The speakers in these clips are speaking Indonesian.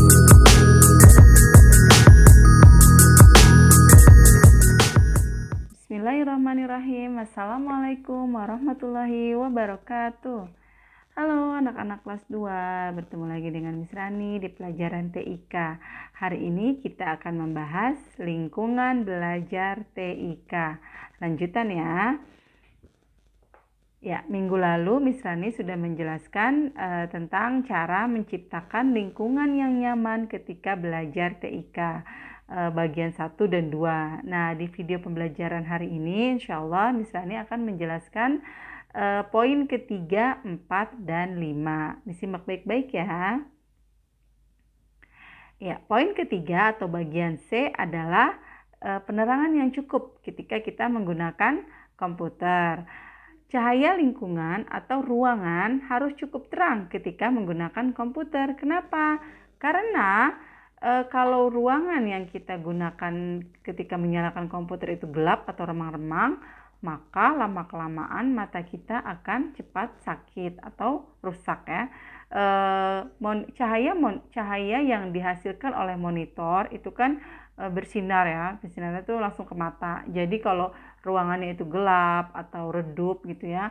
Bismillahirrahmanirrahim. Assalamualaikum warahmatullahi wabarakatuh. Halo anak-anak kelas 2, bertemu lagi dengan Miss Rani di pelajaran TIK. Hari ini kita akan membahas lingkungan belajar TIK. Lanjutan ya. Ya, minggu lalu Miss Rani sudah menjelaskan tentang cara menciptakan lingkungan yang nyaman ketika belajar TIK. Bagian 1 dan 2. Nah, di video pembelajaran hari ini insya Allah Miss Rani akan menjelaskan poin ketiga, 4, dan 5. Disimak baik-baik ya. Ya, poin ketiga atau bagian C adalah penerangan yang cukup ketika kita menggunakan komputer. Cahaya lingkungan atau ruangan harus cukup terang ketika menggunakan komputer. Kenapa? Karena kalau ruangan yang kita gunakan ketika menyalakan komputer itu gelap atau remang-remang, maka lama-kelamaan mata kita akan cepat sakit atau rusak ya. Cahaya yang dihasilkan oleh monitor itu kan bersinar ya, bersinarnya itu langsung ke mata. Jadi kalau ruangannya itu gelap atau redup gitu ya,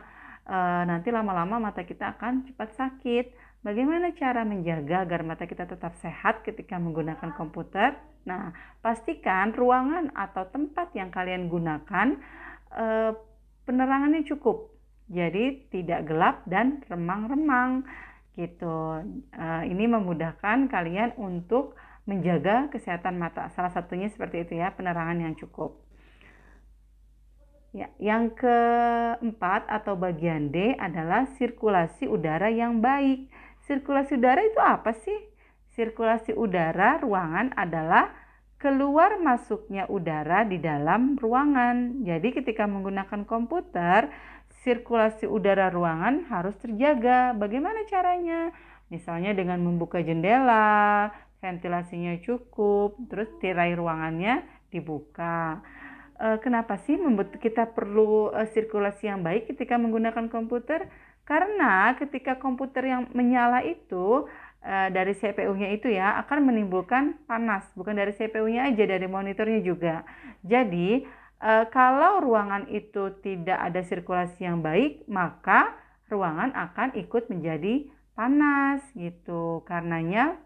nanti lama-lama mata kita akan cepat sakit. Bagaimana cara menjaga agar mata kita tetap sehat ketika menggunakan komputer? Nah, pastikan ruangan atau tempat yang kalian gunakan penerangannya cukup. Jadi tidak gelap dan remang-remang gitu. Ini memudahkan kalian untuk menjaga kesehatan mata. Salah satunya seperti itu ya, penerangan yang cukup. Ya, yang keempat atau bagian D adalah sirkulasi udara yang baik. Sirkulasi udara itu apa sih? Sirkulasi udara ruangan adalah keluar masuknya udara di dalam ruangan. Jadi ketika menggunakan komputer, sirkulasi udara ruangan harus terjaga. Bagaimana caranya? Misalnya dengan membuka jendela, ventilasinya cukup, terus tirai ruangannya dibuka. Kenapa sih kita perlu sirkulasi yang baik ketika menggunakan komputer? Karena ketika komputer yang menyala itu dari CPU-nya itu ya akan menimbulkan panas, bukan dari CPU-nya aja, dari monitornya juga. Jadi kalau ruangan itu tidak ada sirkulasi yang baik, maka ruangan akan ikut menjadi panas gitu. Karenanya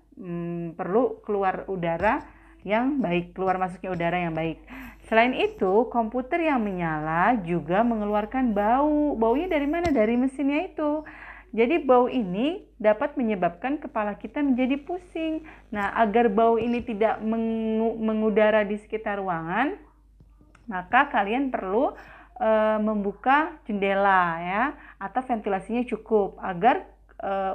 perlu keluar udara yang baik, keluar masuknya udara yang baik. Selain itu, komputer yang menyala juga mengeluarkan bau. Baunya dari mana? Dari mesinnya itu. Jadi bau ini dapat menyebabkan kepala kita menjadi pusing. Nah, agar bau ini tidak mengudara di sekitar ruangan, maka kalian perlu membuka jendela ya, atau ventilasinya cukup agar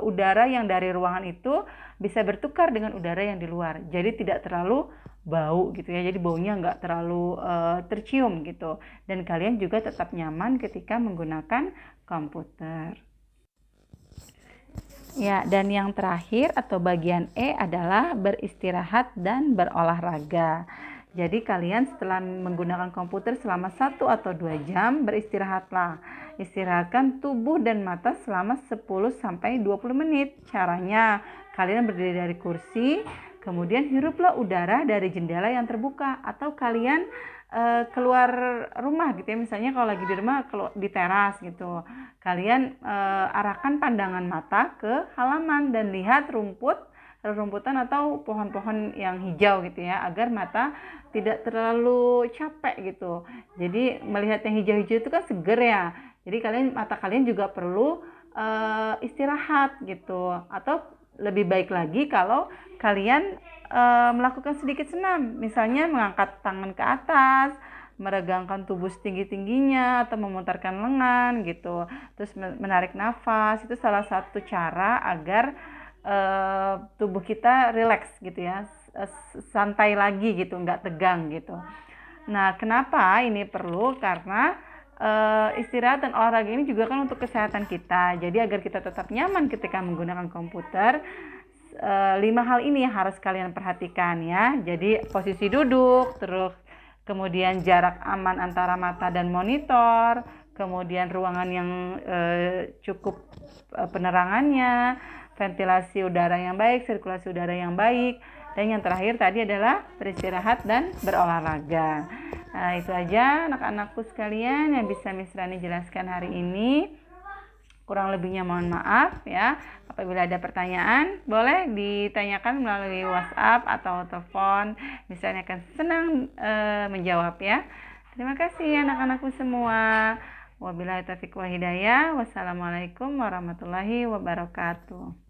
udara yang dari ruangan itu bisa bertukar dengan udara yang di luar. Jadi tidak terlalu bau gitu ya. Jadi baunya nggak terlalu tercium gitu. Dan kalian juga tetap nyaman ketika menggunakan komputer. Ya, dan yang terakhir atau bagian E adalah beristirahat dan berolahraga. Jadi kalian setelah menggunakan komputer selama 1 atau 2 jam, beristirahatlah. Istirahatkan tubuh dan mata selama 10-20 menit. Caranya, kalian berdiri dari kursi, kemudian hiruplah udara dari jendela yang terbuka. Atau kalian keluar rumah gitu ya. Misalnya kalau lagi di rumah, di teras gitu. Kalian arahkan pandangan mata ke halaman dan lihat rumputan atau pohon-pohon yang hijau gitu ya, agar mata tidak terlalu capek gitu. Jadi melihat yang hijau-hijau itu kan seger ya. Jadi mata kalian juga perlu istirahat gitu. Atau lebih baik lagi kalau kalian melakukan sedikit senam, misalnya mengangkat tangan ke atas, meregangkan tubuh setinggi-tingginya atau memutarkan lengan gitu. Terus menarik nafas, itu salah satu cara agar tubuh kita rileks gitu ya, santai lagi gitu, nggak tegang gitu. Nah, kenapa ini perlu? Karena istirahat dan olahraga ini juga kan untuk kesehatan kita. Jadi agar kita tetap nyaman ketika menggunakan komputer, 5 hal ini yang harus kalian perhatikan ya. Jadi posisi duduk, terus kemudian jarak aman antara mata dan monitor, kemudian ruangan yang cukup penerangannya, ventilasi udara yang baik, sirkulasi udara yang baik. Dan yang terakhir tadi adalah beristirahat dan berolahraga. Nah, itu aja anak-anakku sekalian yang bisa Miss Rani jelaskan hari ini. Kurang lebihnya mohon maaf ya. Apabila ada pertanyaan, boleh ditanyakan melalui WhatsApp atau telepon. Miss Rani akan senang menjawab ya. Terima kasih anak-anakku semua. Wabillahi taufiq wal hidayah. Wassalamualaikum warahmatullahi wabarakatuh.